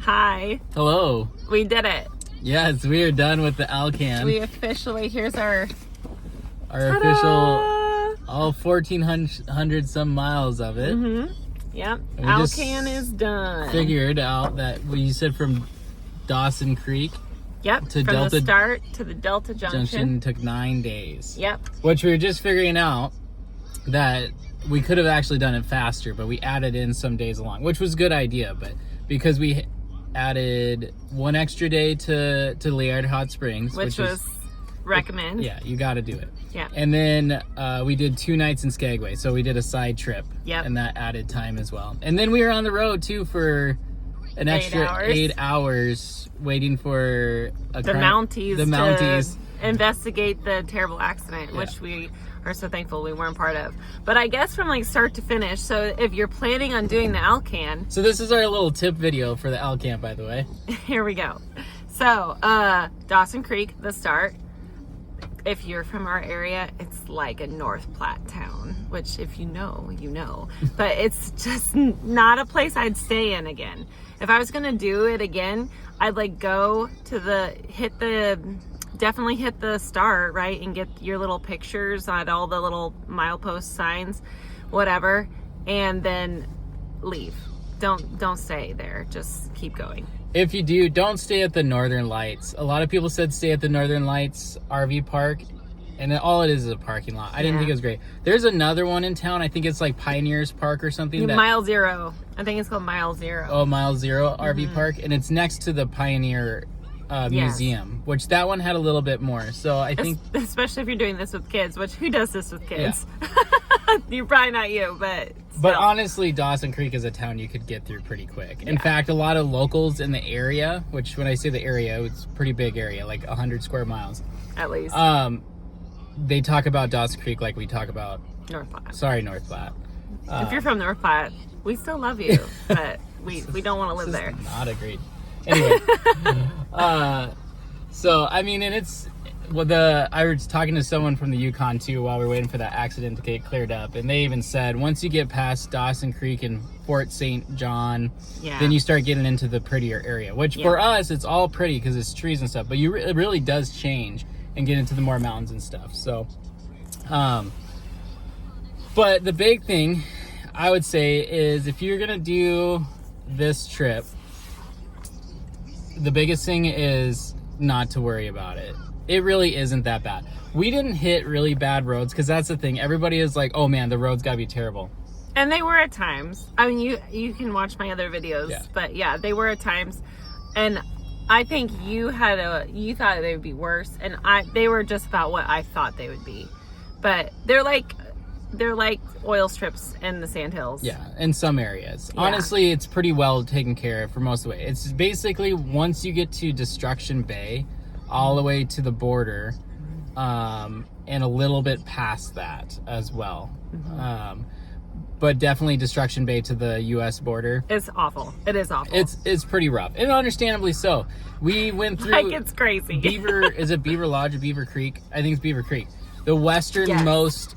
Hi. Hello. We did it. Yes, we are done with the Alaskan. We officially, here's our official, all 1,400 some miles of it. Mm-hmm. Yep. We Alaskan is done. Figured out that you said from Dawson Creek. Yep. To from Delta the start to the Delta Junction. Took 9 days. Yep. Which we were just figuring out that we could have actually done it faster, but we added in some days along, which was a good idea. But because we added one extra day to Liard Hot Springs, which was recommend. Yeah, you got to do it. Yeah. And then we did 2 nights in Skagway, so we did a side trip. Yep. And that added time as well. And then we were on the road too for an extra 8 hours waiting for the Mounties to investigate the terrible accident, which we are so thankful we weren't part of. But I guess from like start to finish, so if you're planning on doing the Alcan. So this is our little tip video for the Alcan, by the way. Here we go. So Dawson Creek, the start. If you're from our area, it's like a North Platte town, which if you know, you know. But it's just not a place I'd stay in again. If I was gonna do it again, I'd like go to definitely hit the start, right? And get your little pictures on all the little milepost signs, whatever, and then leave. Don't stay there. Just keep going. If you do, don't stay at the Northern Lights. A lot of people said stay at the Northern Lights RV park, and all it is a parking lot. I didn't think it was great. There's another one in town. I think it's like Pioneers Park or something. Mile Zero. I think it's called Mile Zero. Oh, Mile Zero RV park, and it's next to the Pioneer Museum, which that one had a little bit more. So I think, especially if you're doing this with kids, which who does this with kids? Yeah. You're probably not you, but still. But honestly, Dawson Creek is a town you could get through pretty quick. In fact, a lot of locals in the area, which when I say the area, it's a pretty big area, like 100 square miles at least. They talk about Dawson Creek like we talk about North Platte. Sorry, North Platte. If you're from North Platte, we still love you, but we don't want to live there. Not a great. Anyway, so I mean, and it's. Well, I was talking to someone from the Yukon too while we were waiting for that accident to get cleared up, and they even said once you get past Dawson Creek and Fort St. John, then you start getting into the prettier area. Which for us, it's all pretty because it's trees and stuff, but it really does change and get into the more mountains and stuff. So, but the big thing I would say is if you're gonna do this trip, the biggest thing is not to worry about it. It really isn't that bad. We didn't hit really bad roads because that's the thing. Everybody is like, oh man, the roads gotta be terrible. And they were at times. I mean, you can watch my other videos, but yeah, they were at times. And I think you thought they would be worse, and they were just about what I thought they would be. But they're like oil strips in the sandhills. Yeah, in some areas. Yeah. Honestly, it's pretty well taken care of for most of the way. It's basically once you get to Destruction Bay, all the way to the border, and a little bit past that as well. But definitely Destruction Bay to the U.S. border. It's awful. It is awful. It's pretty rough, and understandably so. We went through like it's crazy. Is it Beaver Lodge or Beaver Creek? I think it's Beaver Creek, the westernmost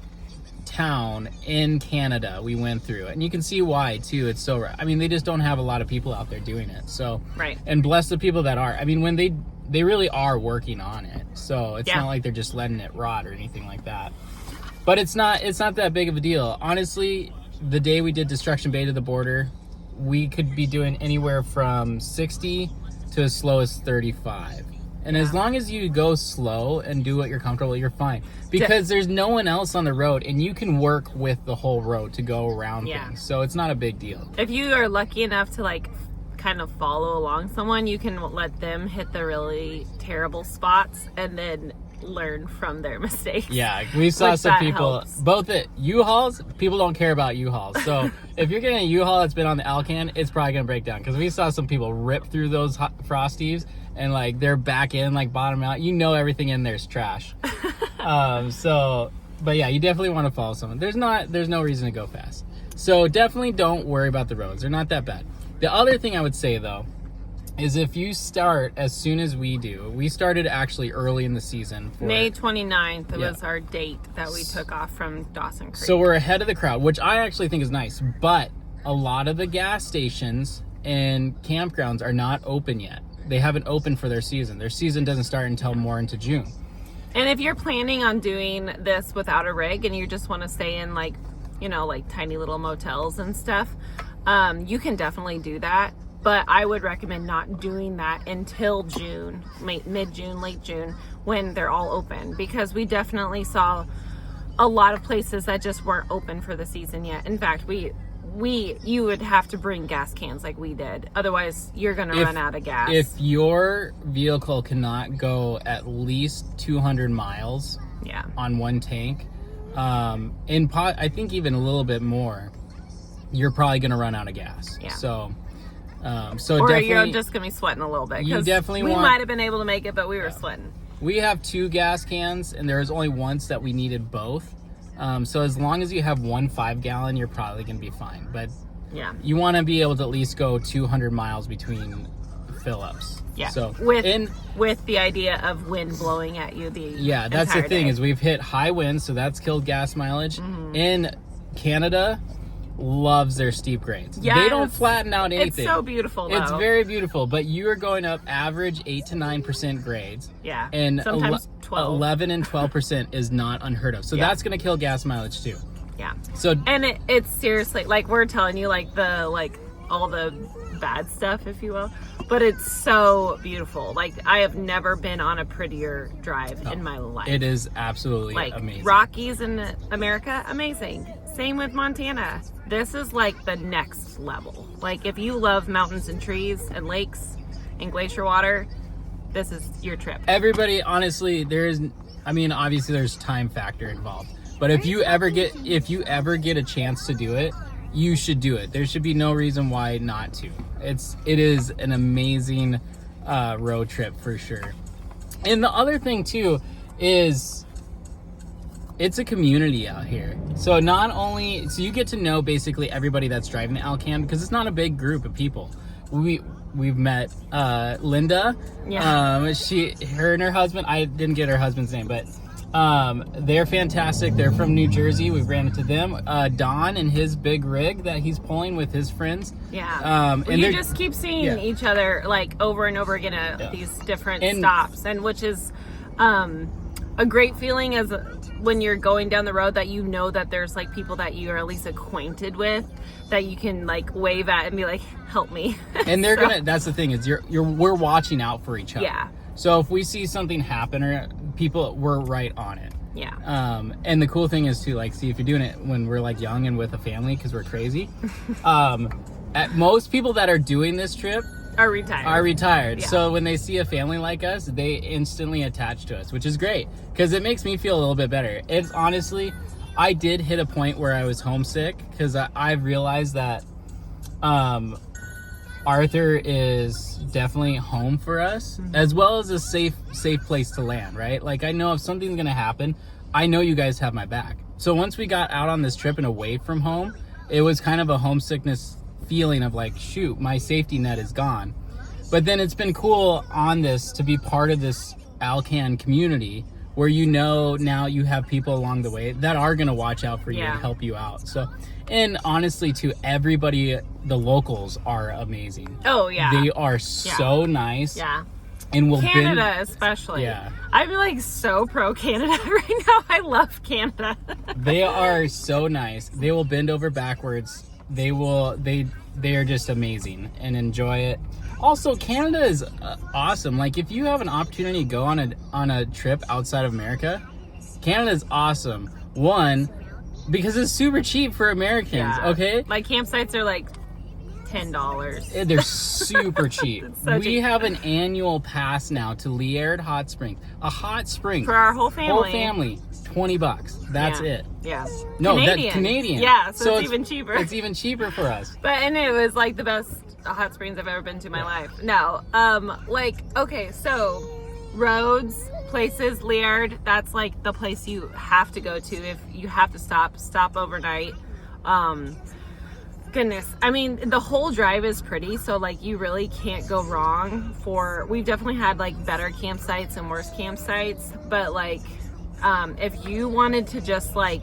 town in Canada. We went through, and you can see why too. It's so rough. I mean, they just don't have a lot of people out there doing it. So and bless the people that are. I mean, when they really are working on it, so it's not like they're just letting it rot or anything like that. But it's not that big of a deal. Honestly, the day we did Destruction Bay to the border, we could be doing anywhere from 60 to as slow as 35. And as long as you go slow and do what you're comfortable, you're fine. Because there's no one else on the road, and you can work with the whole road to go around things. So it's not a big deal. If you are lucky enough to like kind of follow along someone, you can let them hit the really terrible spots and then learn from their mistakes. Yeah, we saw some people both at U-Hauls. People don't care about U-Hauls, so if you're getting a U-Haul that's been on the Alcan, it's probably gonna break down, because we saw some people rip through those Frosties and like they're back in, like bottom out. You know, everything in there's trash. But yeah, you definitely want to follow someone. There's no reason to go fast, so definitely don't worry about the roads. They're not that bad. The other thing I would say though is if you start as soon as we do, we started actually early in the season. May 29th was our date that we took off from Dawson Creek. So we're ahead of the crowd, which I actually think is nice. But a lot of the gas stations and campgrounds are not open yet. They haven't opened for their season. Their season doesn't start until more into June. And if you're planning on doing this without a rig and you just want to stay in like, you know, like tiny little motels and stuff, you can definitely do that. But I would recommend not doing that until June, mid-June, late June, when they're all open. Because we definitely saw a lot of places that just weren't open for the season yet. In fact, you would have to bring gas cans like we did. Otherwise, you're going to run out of gas. If your vehicle cannot go at least 200 miles on one tank, I think even a little bit more, you're probably going to run out of gas. Yeah. So or you're just going to be sweating a little bit. You definitely we might have been able to make it, but we were sweating. We have 2 gas cans, and there was only once that we needed both. So as long as you have 1 5-gallon, you're probably going to be fine. But you want to be able to at least go 200 miles between fill-ups. Yeah. So with the idea of wind blowing at you that's the thing, is we've hit high winds, so that's killed gas mileage. Mm-hmm. In Canada, loves their steep grades. Yes. They don't flatten out anything. It's so beautiful, though. It's very beautiful, but you are going up average 8 to 9% grades. Yeah. And sometimes 12. 11 and 12% is not unheard of. So that's going to kill gas mileage too. Yeah. So it's seriously, like, we're telling you like all the bad stuff, if you will, but it's so beautiful. Like, I have never been on a prettier drive in my life. It is absolutely amazing. Rockies in America, amazing. Same with Montana. This is like the next level. Like, if you love mountains and trees and lakes and glacier water, this is your trip. Everybody, honestly, obviously there's time factor involved. But if you ever get a chance to do it, you should do it. There should be no reason why not to. It is an amazing road trip for sure. And the other thing too is it's a community out here. So you get to know basically everybody that's driving the Alaskan, because it's not a big group of people. We've met Linda. Yeah. Her and her husband. I didn't get her husband's name, but they're fantastic. They're from New Jersey. We ran into them. Don and his big rig that he's pulling with his friends. Yeah. And you just keep seeing each other like over and over again at these different stops, and which is a great feeling as when you're going down the road, that you know that there's like people that you are at least acquainted with, that you can like wave at and be like, help me. And they're that's the thing, is we're watching out for each other. Yeah. So if we see something happen, or we're right on it. Yeah. And the cool thing is to like, see if you're doing it when we're like young and with a family, because we're crazy. Most people that are doing this trip are retired. Yeah. So when they see a family like us, they instantly attach to us, which is great, because it makes me feel a little bit better. It's honestly, I did hit a point where I was homesick, because I've realized that Arthur is definitely home for us, as well as a safe place to land, right? Like, I know if something's gonna happen, I know you guys have my back. So once we got out on this trip and away from home, it was kind of a homesickness feeling of like, shoot, my safety net is gone. But then it's been cool on this to be part of this Alaskan community, where now you have people along the way that are going to watch out for you and help you out. So, and honestly, to everybody, the locals are amazing. Oh yeah, they are so nice. Yeah. And Canada especially. Yeah. I'm like so pro Canada right now. I love Canada. They are so nice. They will bend over backwards. They are just amazing, and enjoy it. Also, Canada is awesome. Like, if you have an opportunity to go on a trip outside of America, Canada is awesome. One, because it's super cheap for Americans. Yeah. Okay. My campsites are like $10. They're super cheap. So we have an annual pass now to Liard Hot Springs. A hot spring for our whole family. $20. That's it. Yeah. No, Canadian. Yeah, so it's even cheaper. It's even cheaper for us. And it was like the best hot springs I've ever been to in my life. No. Okay, so roads, places, Liard, that's like the place you have to go to if you have to stop overnight. Goodness, I mean, the whole drive is pretty, so like you really can't go wrong. We've definitely had like better campsites and worse campsites, but like if you wanted to just like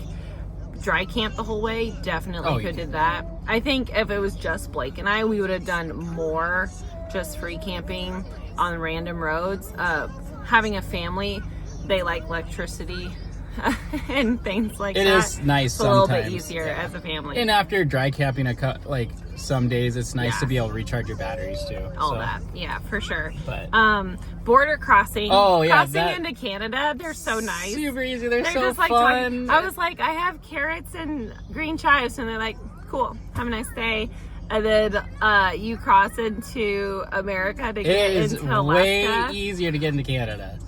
dry camp the whole way, definitely could do that. I think if it was just Blake and I, we would have done more just free camping on random roads. Having a family, they like electricity and things like that. It is nice it's sometimes. a little bit easier as a family. And after dry camping, some days it's nice to be able to recharge your batteries too. All that, yeah, for sure. But border crossing. Oh yeah, crossing into Canada, they're so nice. Super easy. They're so just like fun. I was like, I have carrots and green chives, and they're like, cool, have a nice day. And then you cross into America to get into Alaska. It is way easier to get into Canada.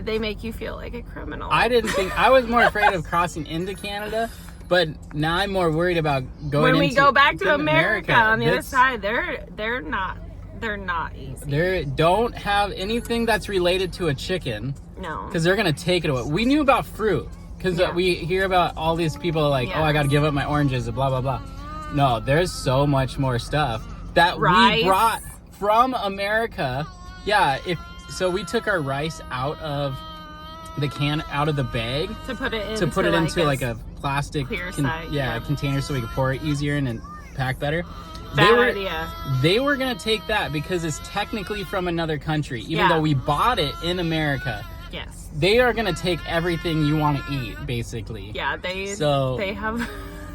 They make you feel like a criminal. I didn't think I was more afraid of crossing into Canada, but now I'm more worried about going. When we go back to America on the other That's- side, they're not easy. They don't have anything that's related to a chicken. No, Because they're gonna take it away. We knew about fruit because we hear about all these people like, oh, I got to give up my oranges, and blah blah blah. No, there's so much more stuff that Rice. we brought from America. Yeah, so we took our rice out of the bag to put it into like a plastic clear side, container so we could pour it easier in and pack better. Bad idea. They were gonna take that because it's technically from another country, even though we bought it in America. Yes. They are gonna take everything you want to eat, basically. Yeah, they have.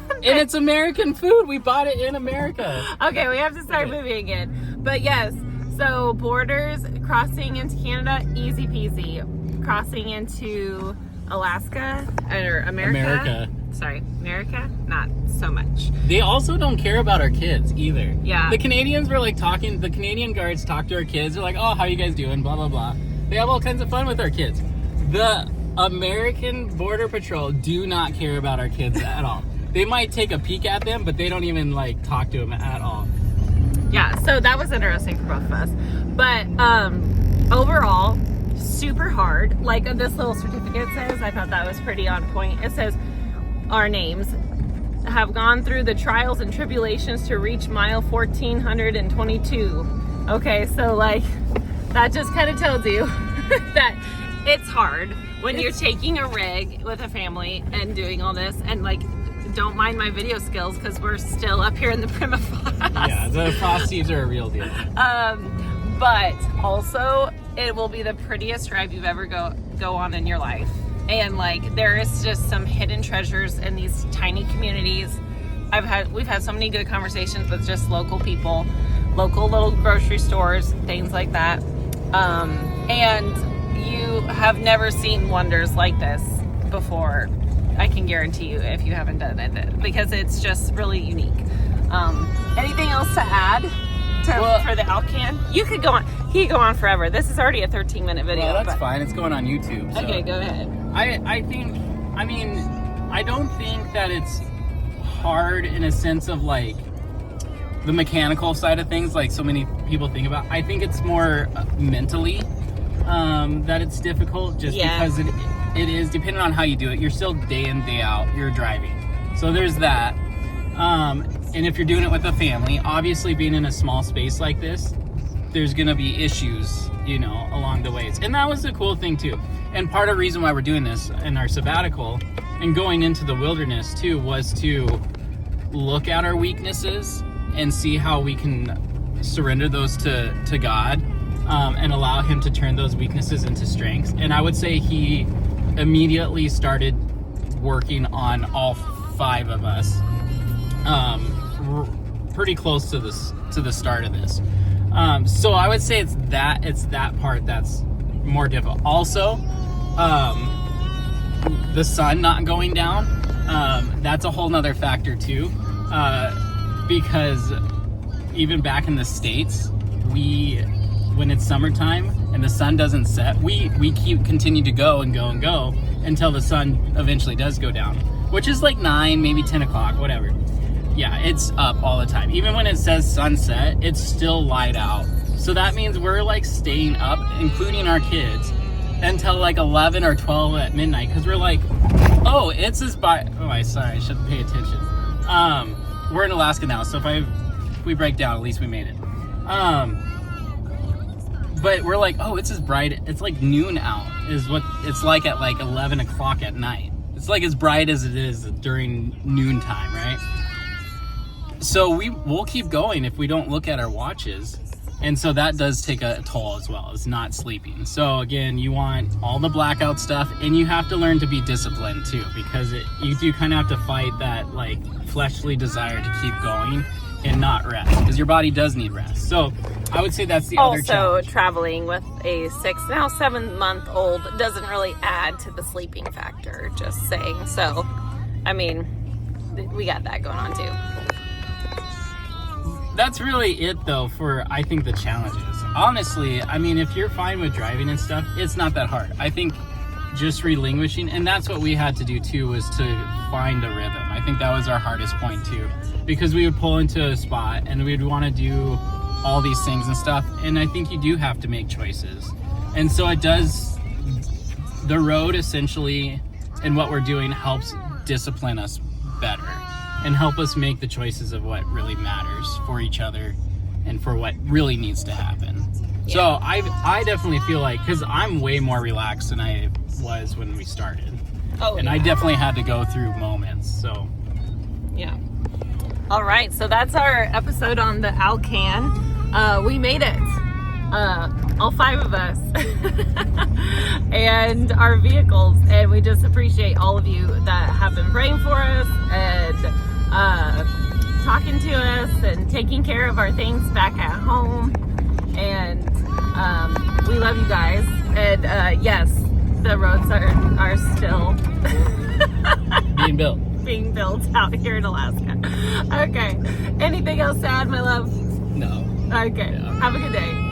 And it's American food. We bought it in America. Okay, we have to start moving again. But yes, so borders, crossing into Canada, easy peasy. Crossing into Alaska or America. Sorry, America, not so much. They also don't care about our kids either. Yeah. The Canadians were like talking, the Canadian guards talk to our kids. They're like, oh, how you guys doing? Blah, blah, blah. They have all kinds of fun with our kids. The American Border Patrol do not care about our kids at all. They might take a peek at them, but they don't even like talk to them at all. Yeah, so that was interesting for both of us. But overall, super hard. Like this little certificate says, I thought that was pretty on point. It says, our names have gone through the trials and tribulations to reach mile 1422. Okay, so like, that just kind of tells you that it's hard when you're taking a rig with a family and doing all this, and like, don't mind my video skills because we're still up here in the permafrost. Yeah, the frosties are a real deal. But also it will be the prettiest drive you've ever go on in your life. And like, there is just some hidden treasures in these tiny communities. We've had so many good conversations with just local people, local little grocery stores, things like that. And you have never seen wonders like this before. I can guarantee you if you haven't done it, because it's just really unique. Anything else to add for the Alcan? You could go on. He could go on forever. This is already a 13-minute video. Well, that's fine. It's going on YouTube. So. Okay, go ahead. I don't think that it's hard in a sense of like the mechanical side of things, like so many people think about. I think it's more mentally that it's difficult, just because it is, depending on how you do it, you're still day in, day out, you're driving. So there's that. And if you're doing it with a family, obviously being in a small space like this, there's gonna be issues, along the ways. And that was the cool thing too. And part of the reason why we're doing this in our sabbatical and going into the wilderness too was to look at our weaknesses and see how we can surrender those to God, and allow Him to turn those weaknesses into strengths. And I would say He immediately started working on all 5 of us, pretty close to the start of this. So I would say it's that part that's more difficult. Also, the sun not going down, that's a whole nother factor too, because even back in the States, when it's summertime and the sun doesn't set, we continue to go and go and go until the sun eventually does go down, which is like 9, maybe 10 o'clock, whatever. Yeah, it's up all the time. Even when it says sunset, it's still light out. So that means we're like staying up, including our kids, until like 11 or 12 at midnight, because we're like, oh, it's this I should pay attention. We're in Alaska now, so if we break down, at least we made it. But we're like, oh, it's as bright, it's like noon out is what it's like at like 11 o'clock at night. It's like as bright as it is during noontime, right? So we'll keep going if we don't look at our watches. And so that does take a toll as well, is not sleeping. So again, you want all the blackout stuff, and you have to learn to be disciplined too, because you do kind of have to fight that like fleshly desire to keep going and not rest, because your body does need rest. So I would say that's the other challenge. Also, traveling with a 7-month-old doesn't really add to the sleeping factor, just saying. So, I mean, we got that going on too. That's really it though for, I think, the challenges. Honestly, I mean, if you're fine with driving and stuff, it's not that hard. I think just relinquishing, and that's what we had to do too, was to find a rhythm. I think that was our hardest point too, because we would pull into a spot and we'd want to do all these things and stuff, and I think you do have to make choices. And so it does, the road essentially and what we're doing helps discipline us better and help us make the choices of what really matters for each other and for what really needs to happen. Yeah. So I definitely feel like, because I'm way more relaxed than I was when we started. Oh, and yeah. I definitely had to go through moments, so. Yeah. All right, so that's our episode on the Alaskan. We made it. All 5 of us. And our vehicles. And we just appreciate all of you that have been praying for us and talking to us and taking care of our things back at home. And we love you guys. And yes, the roads are still being built out here in Alaska. Okay. Anything else to add, my love? No. Okay. Yeah. Have a good day.